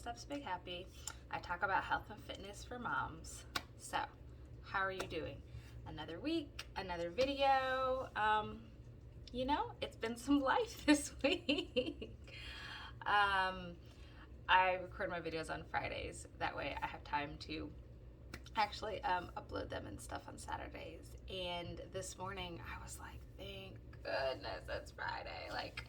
Steps Big Happy. I talk about health and fitness for moms. So, how are you doing? Another week, another video. It's been some life this week. I record my videos on Fridays. That way I have time to actually upload them and stuff on Saturdays. And this morning I was like, thank goodness it's Friday. Like,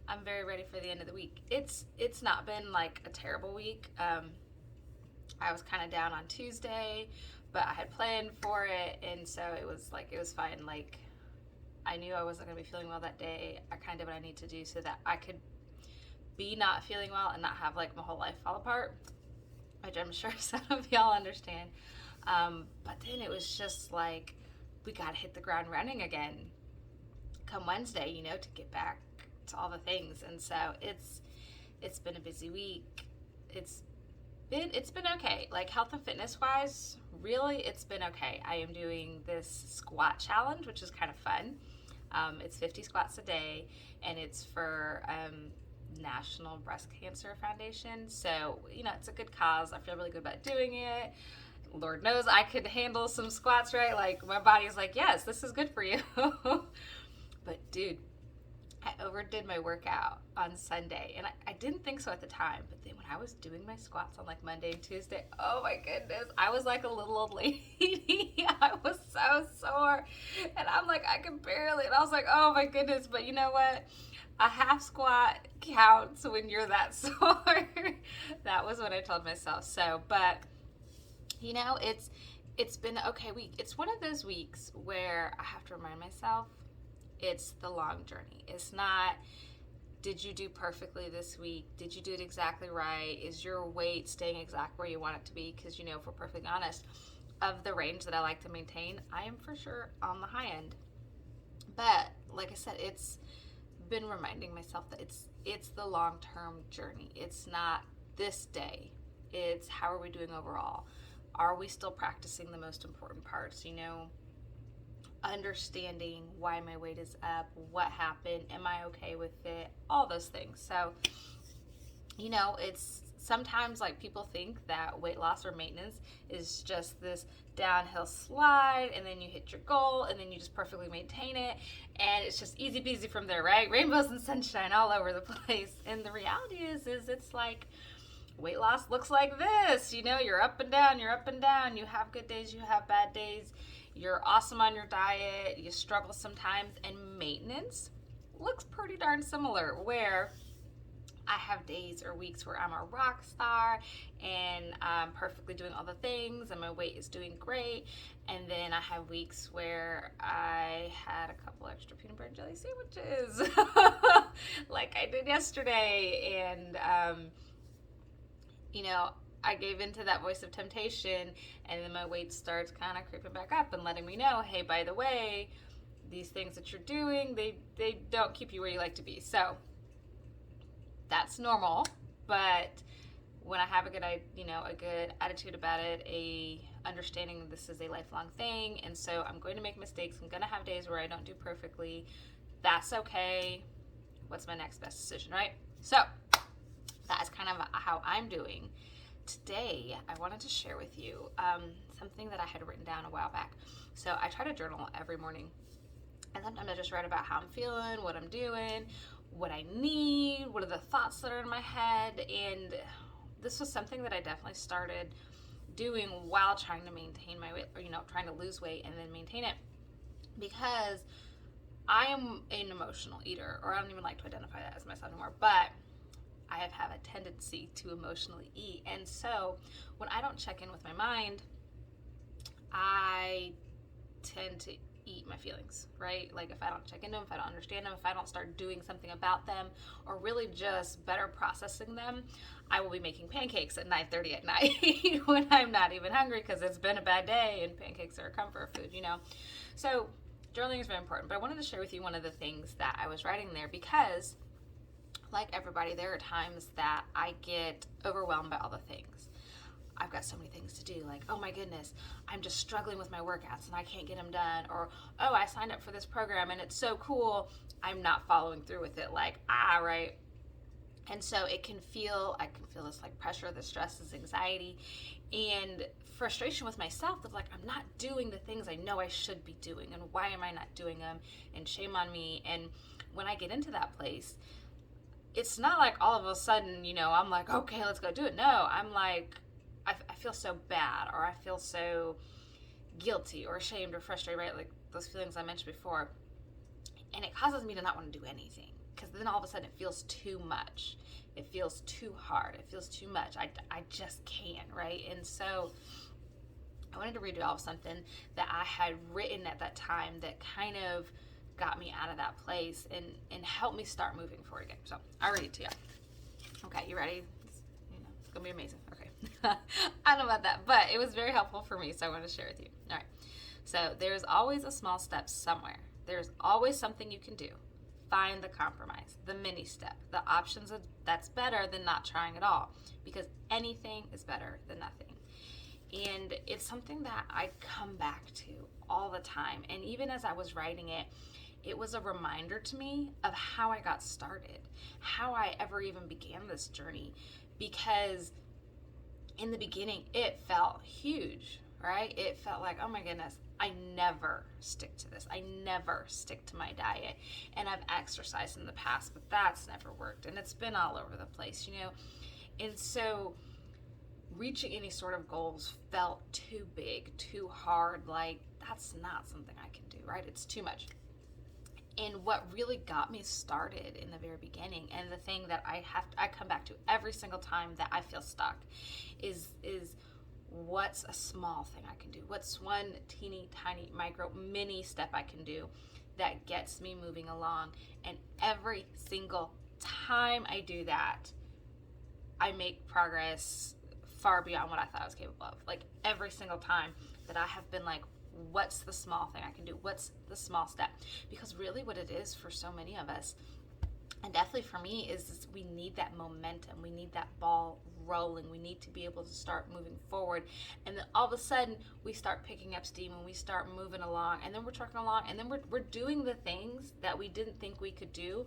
I'm very ready for the end of the week. It's not been like a terrible week. I was kind of down on Tuesday, but I had planned for it, and so it was fine. Like, I knew I wasn't going to be feeling well that day. I kind of did what I need to do so that I could be not feeling well and not have like my whole life fall apart, which I'm sure some of y'all understand. But then it was just like, we got to hit the ground running again come Wednesday, to get back to all the things. And so it's been a busy week. It's been okay. Like, health and fitness wise, really, it's been okay. I am doing this squat challenge, which is kind of fun. It's 50 squats a day, and it's for National Breast Cancer Foundation. So, it's a good cause. I feel really good about doing it. Lord knows I could handle some squats, right? Like, my body's like, yes, this is good for you. But dude, I overdid my workout on Sunday, and I didn't think so at the time, but then when I was doing my squats on like Monday and Tuesday, oh my goodness, I was like a little old lady. I was so sore, and I'm like, I can barely, and I was like, oh my goodness, but you know what? A half squat counts when you're that sore. That was what I told myself. So, but it's been an okay week. It's one of those weeks where I have to remind myself it's the long journey. It's not, did you do perfectly this week? Did you do it exactly right? Is your weight staying exactly where you want it to be? Because, if we're perfectly honest, of the range that I like to maintain, I am for sure on the high end. But like I said, it's been reminding myself that it's the long-term journey. It's not this day. It's how are we doing overall? Are we still practicing the most important parts? Understanding why my weight is up, what happened, am I okay with it, all those things. So, it's sometimes like people think that weight loss or maintenance is just this downhill slide, and then you hit your goal, and then you just perfectly maintain it, and it's just easy peasy from there, right? Rainbows and sunshine all over the place. And the reality is it's like, weight loss looks like this. You're up and down, you have good days, you have bad days. You're awesome on your diet, you struggle sometimes, and maintenance looks pretty darn similar, where I have days or weeks where I'm a rock star and I'm perfectly doing all the things and my weight is doing great. And then I have weeks where I had a couple extra peanut butter and jelly sandwiches like I did yesterday. And, I gave into that voice of temptation, and then my weight starts kind of creeping back up and letting me know, hey, by the way, these things that you're doing, they don't keep you where you like to be. So that's normal, but when I have a good attitude about it, a understanding this is a lifelong thing, and so I'm going to make mistakes. I'm going to have days where I don't do perfectly. That's okay. What's my next best decision, right? So that is kind of how I'm doing. Today, I wanted to share with you something that I had written down a while back. So I try to journal every morning. And sometimes I just write about how I'm feeling, what I'm doing, what I need, what are the thoughts that are in my head. And this was something that I definitely started doing while trying to maintain my weight, or, trying to lose weight and then maintain it. Because I am an emotional eater, or I don't even like to identify that as myself anymore, but I have a tendency to emotionally eat. And so when I don't check in with my mind, I tend to eat my feelings, right? Like, if I don't check into them, if I don't understand them, if I don't start doing something about them, or really just better processing them, I will be making pancakes at 9:30 at night when I'm not even hungry because it's been a bad day, and pancakes are a comfort food, So journaling is very important. But I wanted to share with you one of the things that I was writing there, because like everybody, there are times that I get overwhelmed by all the things. I've got so many things to do, like, oh my goodness, I'm just struggling with my workouts and I can't get them done, or, oh, I signed up for this program and it's so cool, I'm not following through with it, like, right? And so I can feel this like pressure, the stress, this anxiety, and frustration with myself of like, I'm not doing the things I know I should be doing, and why am I not doing them, and shame on me. And when I get into that place, it's not like all of a sudden, I'm like, okay, let's go do it. No, I'm like, I feel so bad, or I feel so guilty or ashamed or frustrated, right? Like those feelings I mentioned before. And it causes me to not want to do anything, because then all of a sudden it feels too much. It feels too hard. It feels too much. I just can't, right? And so I wanted to read you all something that I had written at that time that kind of got me out of that place and helped me start moving forward again. So I'll read it to you. Okay, you ready? It's going to be amazing. Okay. I don't know about that, but it was very helpful for me, so I want to share with you. All right. So there's always a small step somewhere. There's always something you can do. Find the compromise, the mini step, the options that's better than not trying at all, because anything is better than nothing. And it's something that I come back to all the time. And even as I was writing it, it was a reminder to me of how I got started, how I ever even began this journey, because in the beginning it felt huge, right? It felt like, oh my goodness, I never stick to this. I never stick to my diet. And I've exercised in the past, but that's never worked. And it's been all over the place, And so reaching any sort of goals felt too big, too hard. Like, that's not something I can do, right? It's too much. And what really got me started in the very beginning, and the thing that I come back to every single time that I feel stuck, is what's a small thing I can do? What's one teeny tiny micro mini step I can do that gets me moving along? And every single time I do that, I make progress far beyond what I thought I was capable of. Like every single time that I have been like, what's the small thing I can do? What's the small step? Because really what it is for so many of us, and definitely for me, is we need that momentum. We need that ball rolling. We need to be able to start moving forward. And then all of a sudden we start picking up steam and we start moving along, and then we're trucking along, and then we're doing the things that we didn't think we could do,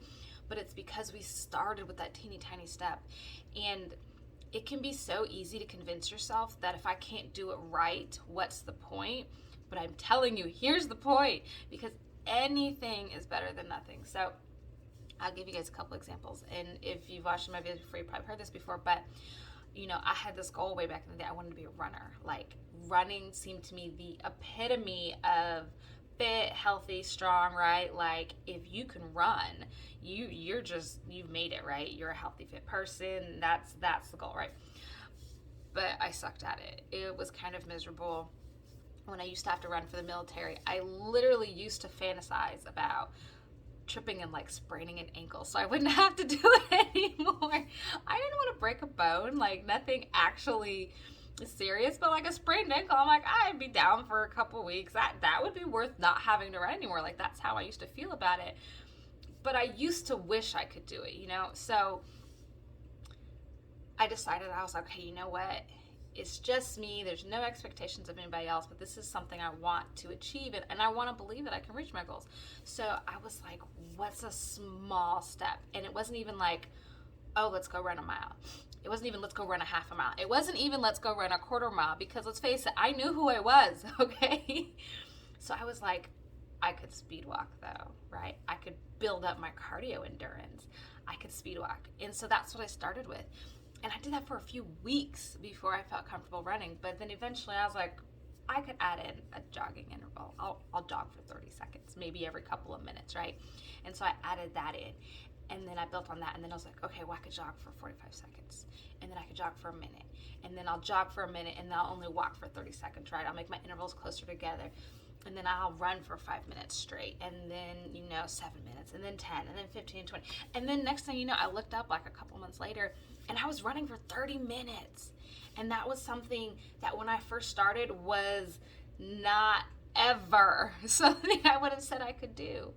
but it's because we started with that teeny tiny step. And it can be so easy to convince yourself that if I can't do it right, what's the point? But I'm telling you, here's the point, because anything is better than nothing. So I'll give you guys a couple examples. And if you've watched my videos before, you probably heard this before, but I had this goal way back in the day. I wanted to be a runner. Like, running seemed to me the epitome of fit, healthy, strong, right? Like, if you can run, you've made it, right? You're a healthy, fit person. That's the goal, right? But I sucked at it. It was kind of miserable. When I used to have to run for the military, I literally used to fantasize about tripping and like spraining an ankle so I wouldn't have to do it anymore. I didn't want to break a bone, like nothing actually serious, but like a sprained ankle, I'm like, I'd be down for a couple weeks. That would be worth not having to run anymore. Like, that's how I used to feel about it. But I used to wish I could do it, So I decided, I was like, okay, you know what? It's just me. There's no expectations of anybody else, but this is something I want to achieve, and I want to believe that I can reach my goals. So I was like, what's a small step? And it wasn't even like, oh, let's go run a mile. It wasn't even let's go run a half a mile. It wasn't even let's go run a quarter mile, because let's face it, I knew who I was, okay? So I was like, I could speed walk though, right? I could build up my cardio endurance. I could speed walk. And so that's what I started with. And I did that for a few weeks before I felt comfortable running. But then eventually I was like, I could add in a jogging interval. I'll jog for 30 seconds, maybe every couple of minutes, right? And so I added that in. And then I built on that. And then I was like, okay, well, I could jog for 45 seconds. And then I could jog for a minute. And then I'll jog for a minute, and then I'll only walk for 30 seconds, right? I'll make my intervals closer together. And then I'll run for 5 minutes straight, and then, 7 minutes, and then 10, and then 15, 20. And then next thing you know, I looked up like a couple months later, and I was running for 30 minutes. And that was something that when I first started was not ever something I would have said I could do.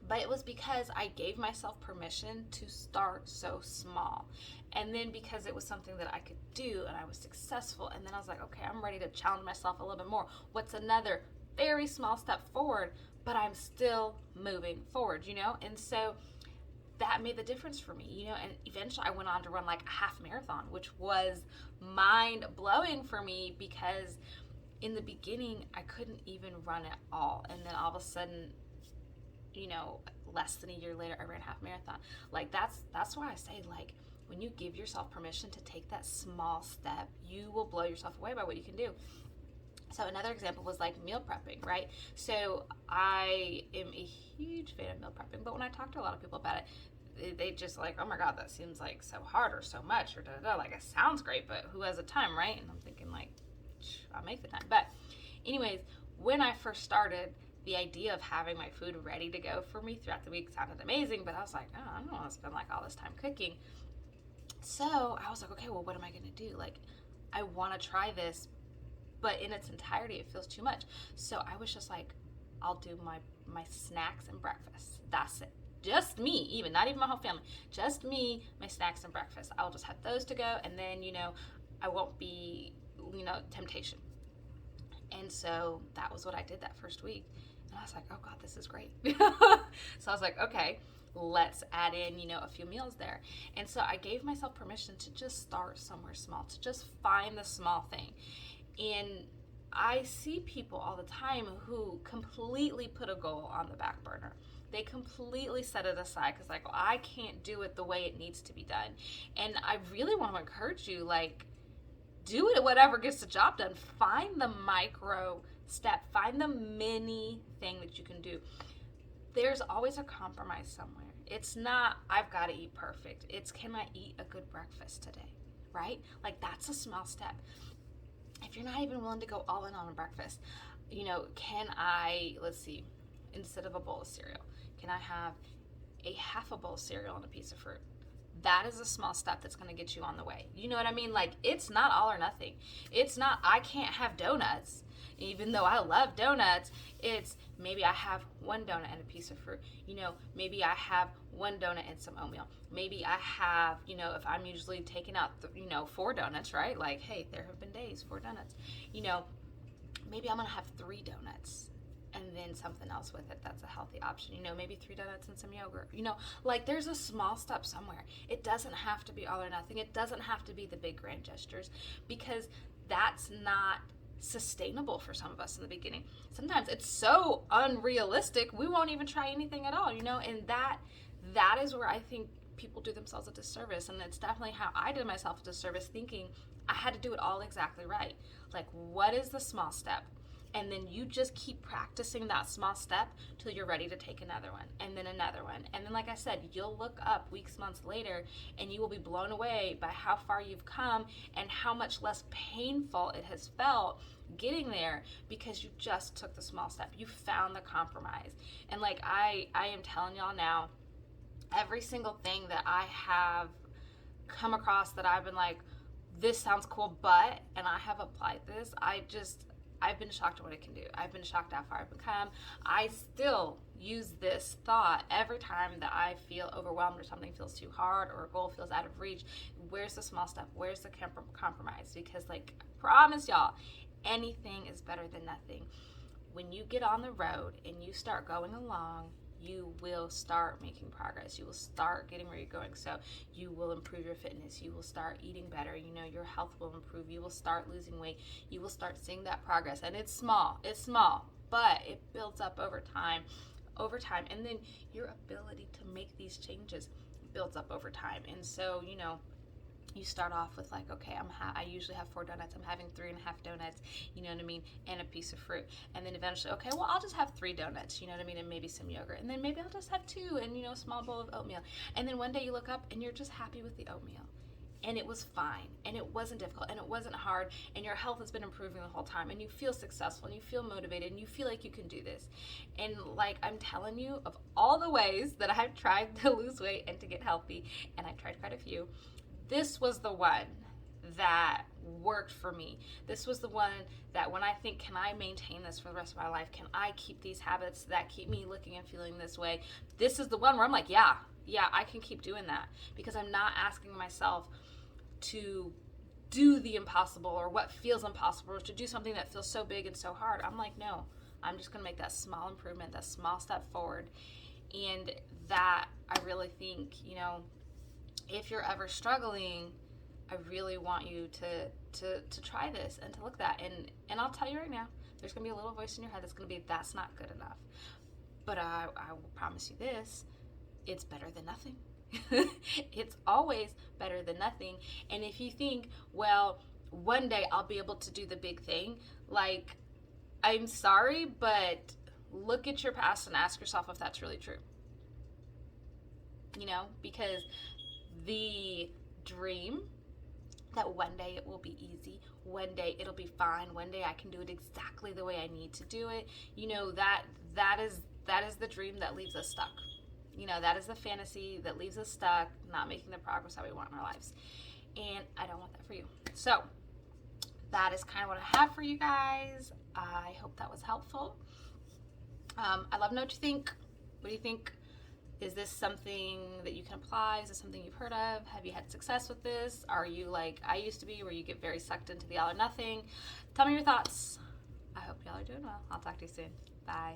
But it was because I gave myself permission to start so small. And then because it was something that I could do and I was successful, and then I was like, okay, I'm ready to challenge myself a little bit more. What's another very small step forward, but I'm still moving forward, And so that made the difference for me, you know. And eventually I went on to run like a half marathon, which was mind blowing for me, because in the beginning I couldn't even run at all. And then all of a sudden, you know, less than a year later, I ran half marathon. Like that's why I say, like, when you give yourself permission to take that small step, you will blow yourself away by what you can do. So another example was like meal prepping, right? So I am a huge fan of meal prepping, but when I talk to a lot of people about it, they just like, oh my God, that seems like so hard or so much or da da da. Like, it sounds great, but who has the time, right? And I'm thinking like, I'll make the time. But anyways, when I first started, the idea of having my food ready to go for me throughout the week sounded amazing, but I was like, oh, I don't want to spend like all this time cooking. So I was like, okay, well, what am I going to do? Like, I want to try this, but in its entirety, it feels too much. So I was just like, I'll do my snacks and breakfast. That's it. Just me, even, not even my whole family. Just me, my snacks and breakfast. I'll just have those to go, and then, you know, I won't be, you know, temptation. And so that was what I did that first week. And I was like, oh God, this is great. So I was like, okay, let's add in, you know, a few meals there. And so I gave myself permission to just start somewhere small, to just find the small thing. And I see people all the time who completely put a goal on the back burner. They completely set it aside because, like, well, I can't do it the way it needs to be done. And I really want to encourage you, like, do it whatever gets the job done. Find the micro step. Find the mini thing that you can do. There's always a compromise somewhere. It's not, I've got to eat perfect. It's, can I eat a good breakfast today, right? Like, that's a small step. If you're not even willing to go all in on a breakfast, you know, can I, let's see, instead of a bowl of cereal, can I have a half a bowl of cereal and a piece of fruit? That is a small step that's going to get you on the way. You know what I mean? Like, it's not all or nothing. It's not, I can't have donuts, even though I love donuts. It's maybe I have one donut and a piece of fruit. You know, maybe I have one donut and some oatmeal. Maybe I have, you know, if I'm usually taking out, 4 donuts, right? Like, hey, there have been days, 4 donuts. You know, maybe I'm going to have 3 donuts and then something else with it that's a healthy option. You know, maybe 3 donuts and some yogurt. You know, like, there's a small step somewhere. It doesn't have to be all or nothing. It doesn't have to be the big grand gestures, because that's not sustainable for some of us in the beginning. Sometimes it's so unrealistic, we won't even try anything at all, you know, and that is where I think people do themselves a disservice. And it's definitely how I did myself a disservice, thinking I had to do it all exactly right. Like, what is the small step? And then you just keep practicing that small step till you're ready to take another one, and then another one. And then, like I said, you'll look up weeks, months later, and you will be blown away by how far you've come and how much less painful it has felt getting there, because you just took the small step. You found the compromise. And like I am telling y'all now, every single thing that I have come across that I've been like, this sounds cool, but, and I have applied this, I've been shocked at what it can do. I've been shocked how far I've become. I still use this thought every time that I feel overwhelmed or something feels too hard or a goal feels out of reach. Where's the small step? Where's the compromise? Because, like, I promise y'all, anything is better than nothing. When you get on the road and you start going along, you will start making progress. You will start getting where you're going. So you will improve your fitness. You will start eating better. You know, your health will improve. You will start losing weight. You will start seeing that progress. And it's small, but it builds up over time. And then your ability to make these changes builds up over time. And so, you know, you start off with like, okay, I usually have 4 donuts. I'm having 3.5 donuts, you know what I mean, and a piece of fruit. And then eventually, okay, well, I'll just have 3 donuts, you know what I mean, and maybe some yogurt. And then maybe I'll just have 2 and, you know, a small bowl of oatmeal. And then one day you look up and you're just happy with the oatmeal. And it was fine, and it wasn't difficult, and it wasn't hard, and your health has been improving the whole time, and you feel successful, and you feel motivated, and you feel like you can do this. And like, I'm telling you, of all the ways that I've tried to lose weight and to get healthy, and I've tried quite a few, this was the one that worked for me. This was the one that when I think, can I maintain this for the rest of my life? Can I keep these habits that keep me looking and feeling this way? This is the one where I'm like, yeah, I can keep doing that, because I'm not asking myself to do the impossible or what feels impossible, or to do something that feels so big and so hard. I'm like, no, I'm just going to make that small improvement, that small step forward. And that, I really think, you know, if you're ever struggling, I really want you to try this and to look at that. And I'll tell you right now, there's going to be a little voice in your head that's going to be, that's not good enough. But I will promise you this, it's better than nothing. It's always better than nothing. And if you think, well, one day I'll be able to do the big thing, like, I'm sorry, but look at your past and ask yourself if that's really true. You know, because the dream that one day it will be easy, one day it'll be fine, one day I can do it exactly the way I need to do it, you know, that is the dream that leaves us stuck. You know, that is the fantasy that leaves us stuck, not making the progress that we want in our lives. And I don't want that for you. So that is kind of what I have for you guys. I hope that was helpful. I'd love to know what you think. What do you think? Is this something that you can apply? Is this something you've heard of? Have you had success with this? Are you like I used to be, where you get very sucked into the all or nothing? Tell me your thoughts. I hope y'all are doing well. I'll talk to you soon. Bye.